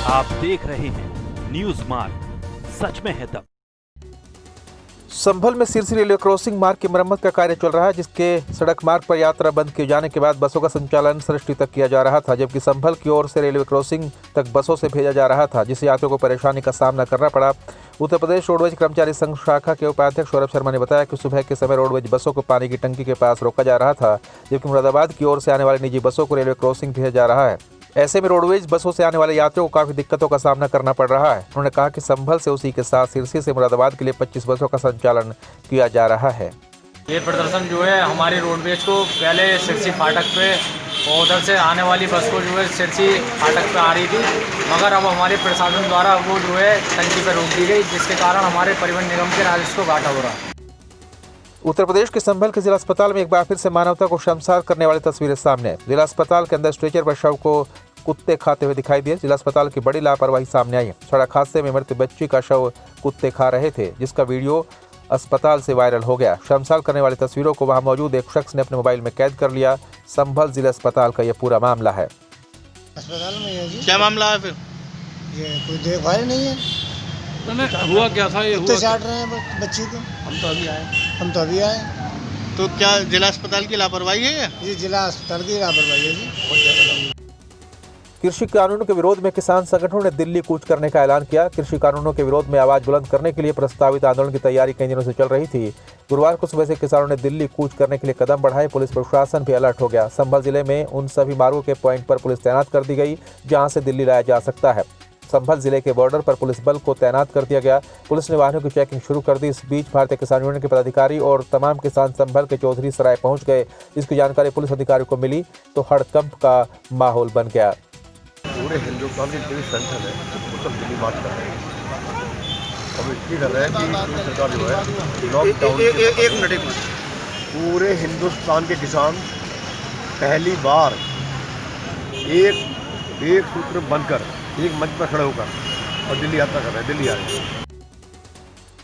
आप देख रहे हैं न्यूज मार्ग, सच में है दम। संभल में सिरसी रेलवे क्रॉसिंग मार्ग की मरम्मत का कार्य चल रहा है, जिसके सड़क मार्ग पर यात्रा बंद किए जाने के बाद बसों का संचालन सृष्टि तक किया जा रहा था, जबकि संभल की ओर से रेलवे क्रॉसिंग तक बसों से भेजा जा रहा था, जिससे यात्रियों को परेशानी का सामना करना पड़ा। उत्तर प्रदेश रोडवेज कर्मचारी संघ शाखा के उपाध्यक्ष सौरभ शर्मा ने बताया कि सुबह के समय रोडवेज बसों को पानी की टंकी के पास रोका जा रहा था, जबकि मुरादाबाद की ओर से आने वाली निजी बसों को रेलवे क्रॉसिंग भेजा जा रहा है। ऐसे में रोडवेज बसों से आने वाले यात्रियों को काफी दिक्कतों का सामना करना पड़ रहा है। उन्होंने कहा कि संभल से उसी के साथ सिरसी से मुरादाबाद के लिए 25 बसों का संचालन किया जा रहा है। ये प्रदर्शन जो है हमारी रोडवेज को पहले सिरसी फाटक पे और उधर से आने वाली बस को जो है सिरसी फाटक पे आ रही थी, मगर अब हमारे प्रशासन द्वारा वो जो है टंकी पर रोक दी गई, जिसके कारण हमारे परिवहन निगम के राजस्व को घाटा हो रहा है। उत्तर प्रदेश के संभल के जिला अस्पताल में एक बार फिर से मानवता को शर्मसार करने वाली तस्वीरें सामने आई। जिला अस्पताल के अंदर स्ट्रेचर पर शव को कुत्ते खाते हुए दिखाई दिए। जिला अस्पताल की बड़ी लापरवाही सामने आई। सड़क हादसे में मृत बच्ची का शव कुत्ते खा रहे थे, जिसका वीडियो अस्पताल से वायरल हो गया। शर्मसार करने वाली तस्वीरों को वहां मौजूद एक शख्स ने अपने मोबाइल में कैद कर लिया। संभल जिला अस्पताल का यह पूरा मामला है। अस्पताल में है जी। क्या मामला है फिर? ये कोई देखभाल नहीं है। हुआ क्या था? ये कुत्ते चाट रहे हैं बच्ची को। हम तो अभी आए। तो क्या जिला अस्पताल की लापरवाही है? ये जिला अस्पताल की लापरवाही है जी। कृषि कानूनों के विरोध में किसान संगठनों ने दिल्ली कूच करने का ऐलान किया। कृषि कानूनों के विरोध में आवाज बुलंद करने के लिए प्रस्तावित आंदोलन की तैयारी कई दिनों से चल रही थी। गुरुवार को सुबह से किसानों ने दिल्ली कूच करने के लिए कदम बढ़ाए। पुलिस प्रशासन भी अलर्ट हो गया। संभल जिले में उन सभी मार्गों के पॉइंट पर पुलिस तैनात कर दी गई जहां से दिल्ली लाया जा सकता है। संभल जिले के बॉर्डर पर पुलिस बल को तैनात कर दिया गया। पुलिस ने वाहनों की चेकिंग शुरू कर दी। इस बीच भारतीय किसान यूनियन के पदाधिकारी और तमाम किसान संभल के चौधरी सराय पहुंच गए। इसकी जानकारी पुलिस अधिकारियों को मिली तो हड़कंप का माहौल बन गया। पूरे हिंदुस्तान की पूरी संगठन है, वो सब दिल्ली बात कर रहे हैं। अब इसलिए कर रहे हैं कि सरकार जो है लॉकडाउन एक मिनट पूरे हिंदुस्तान के किसान पहली बार एक सूत्र बनकर एक मंच पर खड़े होकर और दिल्ली यात्रा कर रहे हैं, दिल्ली आ रहे हैं।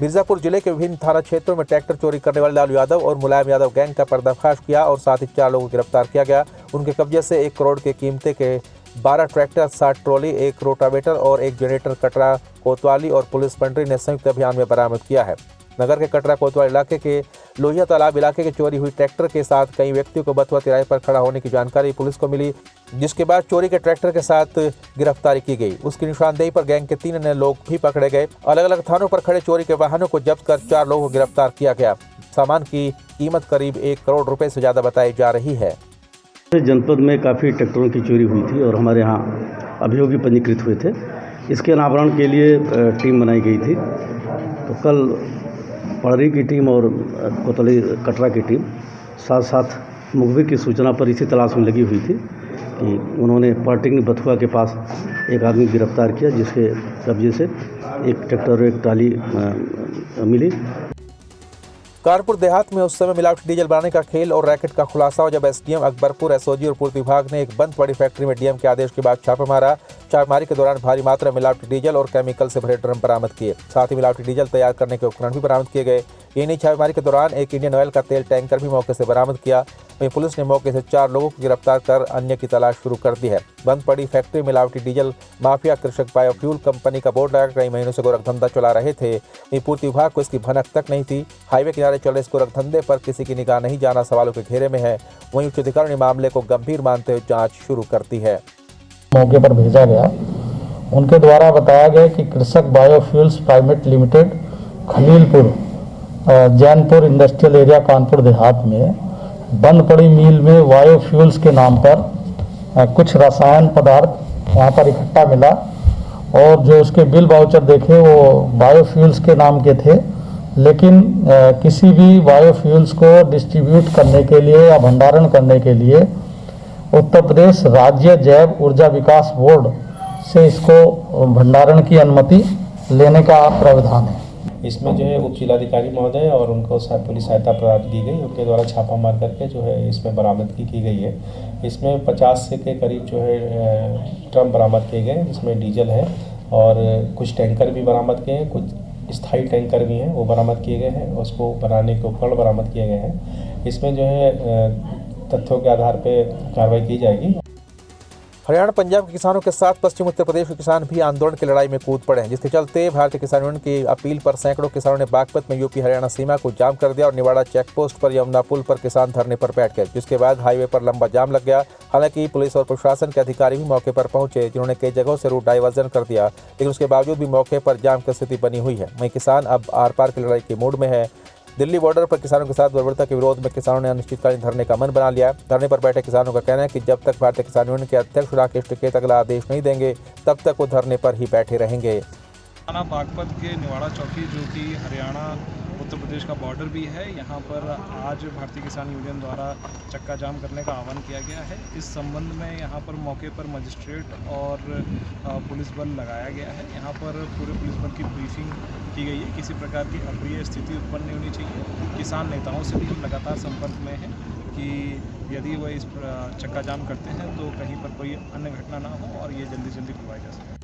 मिर्जापुर जिले के विभिन्न थाना क्षेत्रों में ट्रैक्टर चोरी करने वाले लालू यादव और मुलायम यादव गैंग का पर्दाफाश किया और साथ ही 4 लोगों को गिरफ्तार किया गया। उनके कब्जे से 1 करोड़ के कीमते के 12 ट्रैक्टर, 60 ट्रॉली, 1 रोटावेटर और 1 जनरेटर कटरा कोतवाली और पुलिस मंत्री ने संयुक्त अभियान में बरामद किया है। नगर के कटरा कोतवाली इलाके के लोहिया तालाब इलाके के चोरी हुई ट्रैक्टर के साथ कई व्यक्तियों को बथुआ तिराहे पर खड़ा होने की जानकारी पुलिस को मिली, जिसके बाद चोरी के ट्रैक्टर के साथ गिरफ्तारी की गई। उसकी निशानदेही पर गैंग के 3 अन्य लोग भी पकड़े गए। अलग अलग थानों पर खड़े चोरी के वाहनों को जब्त कर 4 लोगों को गिरफ्तार किया गया। सामान की कीमत करीब 1 करोड़ रुपए से ज्यादा बताई जा रही है। जनपद में काफ़ी ट्रैक्टरों की चोरी हुई थी और हमारे यहाँ अभियोगी पंजीकृत हुए थे। इसके अनावरण के लिए टीम बनाई गई थी। तो कल पड़री की टीम और कोतवाली कटरा की टीम साथ साथ मुखबिर की सूचना पर इसी तलाश में लगी हुई थी कि उन्होंने पार्टिंग बथुआ के पास एक आदमी गिरफ्तार किया, जिसके कब्जे से 1 ट्रैक्टर और 1 ट्राली मिली। कानपुर देहात में उस समय मिलावटी डीजल बनाने का खेल और रैकेट का खुलासा हो जब एसडीएम अकबरपुर, एसओजी और पूर्त विभाग ने एक बंद पड़ी फैक्ट्री में डीएम के आदेश के बाद छापा मारा। छापेमारी के दौरान भारी मात्रा में मिलावटी डीजल और केमिकल से भरे ड्रम बरामद किए। साथ ही मिलावटी डीजल तैयार करने के उपकरण भी बरामद किए गए। ये नहीं, छापेमारी के दौरान एक इंडियन ऑयल का तेल टैंकर भी मौके से बरामद किया। वहीं पुलिस ने मौके से 4 लोगों को गिरफ्तार कर अन्य की तलाश शुरू कर दी है। बंद पड़ी फैक्ट्री मिलावटी डीजल माफिया कृषक बायोफ्यूल कंपनी का बोर्ड लगाकर कई महीनों से गोरख धंधा चला रहे थे। वहीं पूर्त विभाग को इसकी भनक तक नहीं थी। हाईवे किनारे चल रहे इस गोरख धंधे पर किसी की निगाह नहीं जाना सवालों के घेरे में है। वहीं उच्च अधिकारी ने मामले को गंभीर मानते हुए जांच शुरू कर दी है। मौके पर भेजा गया। उनके द्वारा बताया गया कि कृषक biofuels private limited Khalilpur Jainpur industrial area Kanpur Dehat में बंद पड़ी मिल में बायोफ्यूल्स के नाम पर कुछ रसायन पदार्थ वहाँ पर इकट्ठा मिला और जो उसके बिल वाउचर देखे वो बायोफ्यूल्स के नाम के थे, लेकिन किसी भी बायोफ्यूल्स को डिस्ट्रीब्यूट करने के लिए या भंडारण करने के लिए उत्तर प्रदेश राज्य जैव ऊर्जा विकास बोर्ड से इसको भंडारण की अनुमति लेने का प्रावधान है। इसमें जो है उप जिलाधिकारी महोदय और उनको पुलिस सहायता प्रदान की गई। उनके द्वारा छापा मार करके जो है इसमें बरामदगी की गई है। इसमें 50 से के करीब जो है ड्रम बरामद किए गए, जिसमें डीजल है और कुछ टैंकर भी बरामद किए हैं, कुछ स्थायी टैंकर भी हैं वो बरामद किए गए हैं। उसको बनाने के उपकरण बरामद किए गए हैं। इसमें जो है तथ्यों के आधार पर कार्रवाई की जाएगी। हरियाणा पंजाब के किसानों के साथ पश्चिम उत्तर प्रदेश के किसान भी आंदोलन की लड़ाई में कूद पड़े हैं, जिसके चलते भारतीय किसान यूनियन की अपील पर सैकड़ों किसानों ने बागपत में यूपी हरियाणा सीमा को जाम कर दिया और निवाड़ा चेक पोस्ट पर यमुना पुल पर किसान धरने पर बैठ गए, जिसके बाद हाईवे पर लंबा जाम लग गया। हालांकि पुलिस और प्रशासन के अधिकारी भी मौके पर पहुंचे, जिन्होंने कई जगहों से रूट डाइवर्जन कर दिया, लेकिन उसके बावजूद भी मौके पर जाम की स्थिति बनी हुई है। वहीं किसान अब आर पार की लड़ाई के मूड में है। दिल्ली बॉर्डर पर किसानों के साथ बर्बरता के विरोध में किसानों ने अनिश्चितकालीन धरने का मन बना लिया। धरने पर बैठे किसानों का कहना है कि जब तक भारतीय किसान यूनियन के अध्यक्ष राकेश टिकैत अगला आदेश नहीं देंगे, तब तक वो धरने पर ही बैठे रहेंगे। बागपत के निवाड़ा चौकी, जो कि हरियाणा उत्तर प्रदेश का बॉर्डर भी है, यहाँ पर आज भारतीय किसान यूनियन द्वारा चक्का जाम करने का आह्वान किया गया है। इस संबंध में यहाँ पर मौके पर मजिस्ट्रेट और पुलिस बल लगाया गया है। यहाँ पर पूरे पुलिस बल की ब्रीफिंग की गई है। किसी प्रकार की अप्रिय स्थिति उत्पन्न नहीं होनी चाहिए। किसान नेताओं से भी लगातार संपर्क में है कि यदि वह इस चक्का जाम करते हैं तो कहीं पर कोई अन्य घटना ना हो और ये जल्दी खुलवाई जा सके।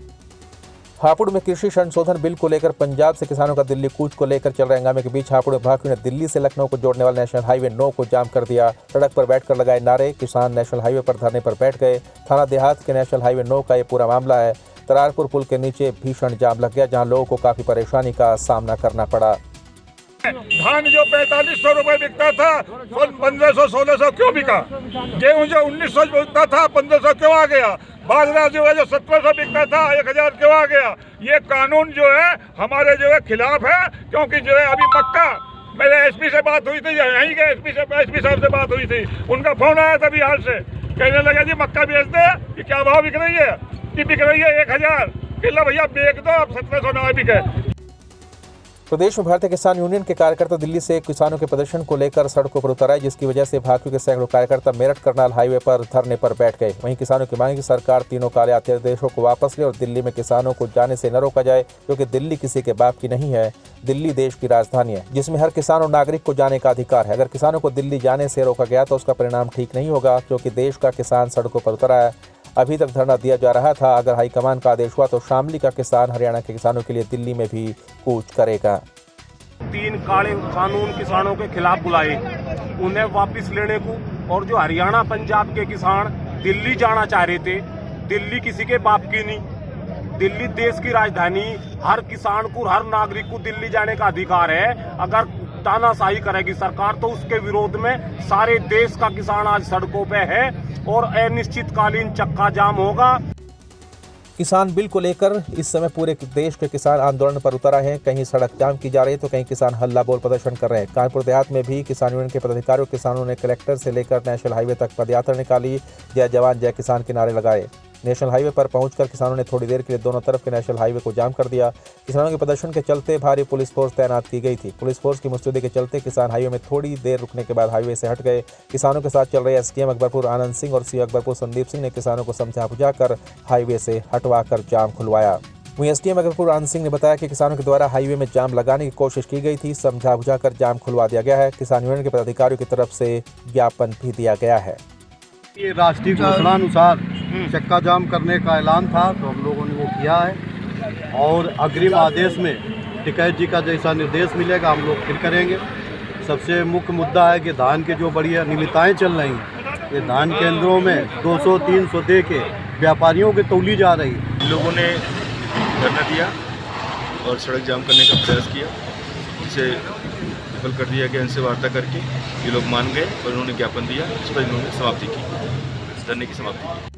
हापुड़ में कृषि संशोधन बिल को लेकर पंजाब से किसानों का दिल्ली कूच को लेकर चल रहे हंगामे के बीच हापुड़ विभाग ने दिल्ली से लखनऊ को जोड़ने वाले नेशनल हाईवे 9 को जाम कर दिया। सड़क पर बैठकर लगाए नारे, किसान नेशनल हाईवे पर धरने पर बैठ गए। थाना देहात के नेशनल हाईवे 9 का ये पूरा मामला है। तरारपुर पुल के नीचे भीषण जाम लग गया, जहां लोगों को काफी परेशानी का सामना करना पड़ा। धान जो 4500 रुपए बिकता था 1500-1600 क्यों बिका? गेहूं जो 1900 बिकता था 1500 क्यों आ गया? बाजरा जो है जो 1700 बिकता था 1000 क्यों आ गया? ये कानून जो है हमारे जो है खिलाफ है, क्योंकि जो है अभी मक्का, मेरे एसपी से बात हुई थी, यहीं के एसपी साहब से बात हुई थी, उनका फोन आया था बिहार से, कहने लगा जी मक्का बेच दे, कि क्या भाव बिक रही है? कि बिक रही है 1000, किला भैया बेच दो, अब 1700 ना बिके। प्रदेश में भारतीय किसान यूनियन के कार्यकर्ता दिल्ली से किसानों के प्रदर्शन को लेकर सड़कों पर उतर आए, जिसकी वजह से भाकियों के सैकड़ों कार्यकर्ता मेरठ करनाल हाईवे पर धरने पर बैठ गए। वहीं किसानों की मांग की सरकार तीनों काले अध्यादेशों को वापस ले और दिल्ली में किसानों को जाने से न रोका जाए, क्योंकि दिल्ली किसी के बाप की नहीं है। दिल्ली देश की राजधानी है, जिसमें हर किसान और नागरिक को जाने का अधिकार है। अगर किसानों को दिल्ली जाने से रोका गया तो उसका परिणाम ठीक नहीं होगा, क्योंकि देश का किसान सड़कों पर उतर आया। अभी तक धरना दिया जा रहा था। अगर हाईकमान का आदेश हुआ तो शामली का किसान हरियाणा के किसानों के लिए दिल्ली में भी कूच करेगा। 3 काले कानून किसानों के खिलाफ बुलाए, उन्हें वापस लेने को, और जो हरियाणा पंजाब के किसान दिल्ली जाना चाह रहे थे, दिल्ली किसी के बाप की नहीं, दिल्ली देश की राजधानी, हर किसान को, हर नागरिक को दिल्ली जाने का अधिकार है। अगर तानाशाही करेगी सरकार तो उसके विरोध में सारे देश का किसान आज सड़कों पे है और अनिश्चितकालीन चक्का जाम होगा। किसान बिल को लेकर इस समय पूरे देश के किसान आंदोलन पर उतर आए हैं। कहीं सड़क जाम की जा रही है तो कहीं किसान हल्ला बोल प्रदर्शन कर रहे हैं। कानपुर देहात में भी किसान यूनियन के पदाधिकारियों किसानों ने कलेक्टर से लेकर नेशनल हाईवे तक पदयात्रा निकाली। जय जवान जय किसान के नारे लगाए। नेशनल हाईवे पर पहुंचकर किसानों ने थोड़ी देर के लिए दोनों तरफ के नेशनल हाईवे को जाम कर दिया। किसानों के प्रदर्शन के चलते भारी पुलिस फोर्स तैनात की गई थी। पुलिस फोर्स की मुस्तैदी के चलते किसान हाईवे में थोड़ी देर रुकने के बाद हाईवे से हट गए। किसानों के साथ चल रहे एसडीएम अकबरपुर आनंद सिंह और सीओ अकबरपुर संदीप सिंह ने किसानों को समझा बुझाकर हाईवे से हटवाकर जाम खुलवाया। वहीं एसडीएम अकबरपुर आनंद सिंह ने बताया कि किसानों के द्वारा हाईवे में जाम लगाने की कोशिश की गई थी, समझा बुझाकर जाम खुलवा दिया गया है। किसान यूनियन के पदाधिकारियों की तरफ से ज्ञापन भी दिया गया है। ये राष्ट्रीय घोषणानुसार चक्का जाम करने का ऐलान था, तो हम लोगों ने वो किया है और अग्रिम आदेश में टिकैत जी का जैसा निर्देश मिलेगा हम लोग फिर करेंगे। सबसे मुख्य मुद्दा है कि धान के जो बड़ी अनियमितताएं चल रही हैं, ये धान केंद्रों में 200-300 दे के व्यापारियों के तौली जा रही। लोगों ने धरना दिया और सड़क जाम करने का प्रयास किया, जिसे विफल कर दिया गया। इनसे वार्ता करके ये लोग मान गए और उन्होंने ज्ञापन दिया, इस पर इन्होंने समाप्ति की, धरने की समाप्ति की।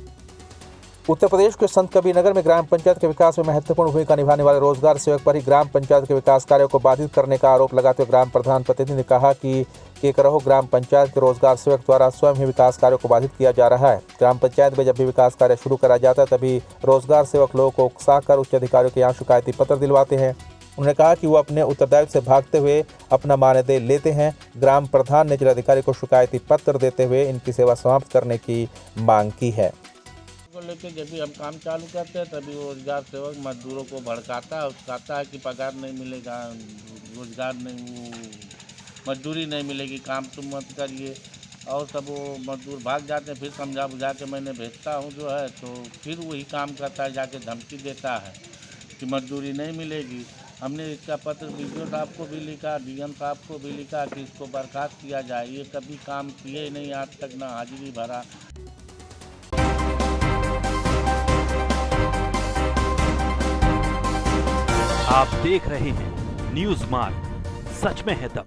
उत्तर प्रदेश के संत कबीरनगर में ग्राम पंचायत के विकास में महत्वपूर्ण भूमिका निभाने वाले रोजगार सेवक पर ही ग्राम पंचायत के विकास कार्यों को बाधित करने का आरोप लगाते हुए ग्राम प्रधान प्रतिनिधि ने कहा कि केकरहो ग्राम पंचायत के रोजगार सेवक द्वारा स्वयं ही विकास कार्यों को बाधित किया जा रहा है। ग्राम पंचायत में जब भी विकास कार्य शुरू करा जाता है तभी रोजगार सेवक लोगों को उकसाकर उच्च अधिकारियों के यहाँ शिकायती पत्र दिलवाते हैं। उन्होंने कहा कि वो अपने उत्तरदायित्व से भागते हुए अपना मानदेय लेते हैं। ग्राम प्रधान ने जिलाधिकारी को शिकायती पत्र देते हुए इनकी सेवा समाप्त करने की मांग की है। को लेकर जब भी हम काम चालू करते हैं तभी वो रोजगार सेवक मजदूरों को भड़काता है, उसकाता है कि पगार नहीं मिलेगा, रोजगार नहीं, मजदूरी नहीं मिलेगी, काम तुम मत करिए, और सब वो मजदूर भाग जाते हैं। फिर समझा बुझा के मैंने भेजता हूँ जो है, तो फिर वही काम करता है, जाके धमकी देता है कि मजदूरी नहीं मिलेगी। हमने इसका पत्र वीडियो साहब को भी लिखा, डीएम साहब को भी लिखा कि इसको बर्खास्त किया जाए। ये कभी काम किए ही नहीं आज तक, ना हाजिरी भरा। आप देख रहे हैं न्यूज मार्ग, सच में है दम।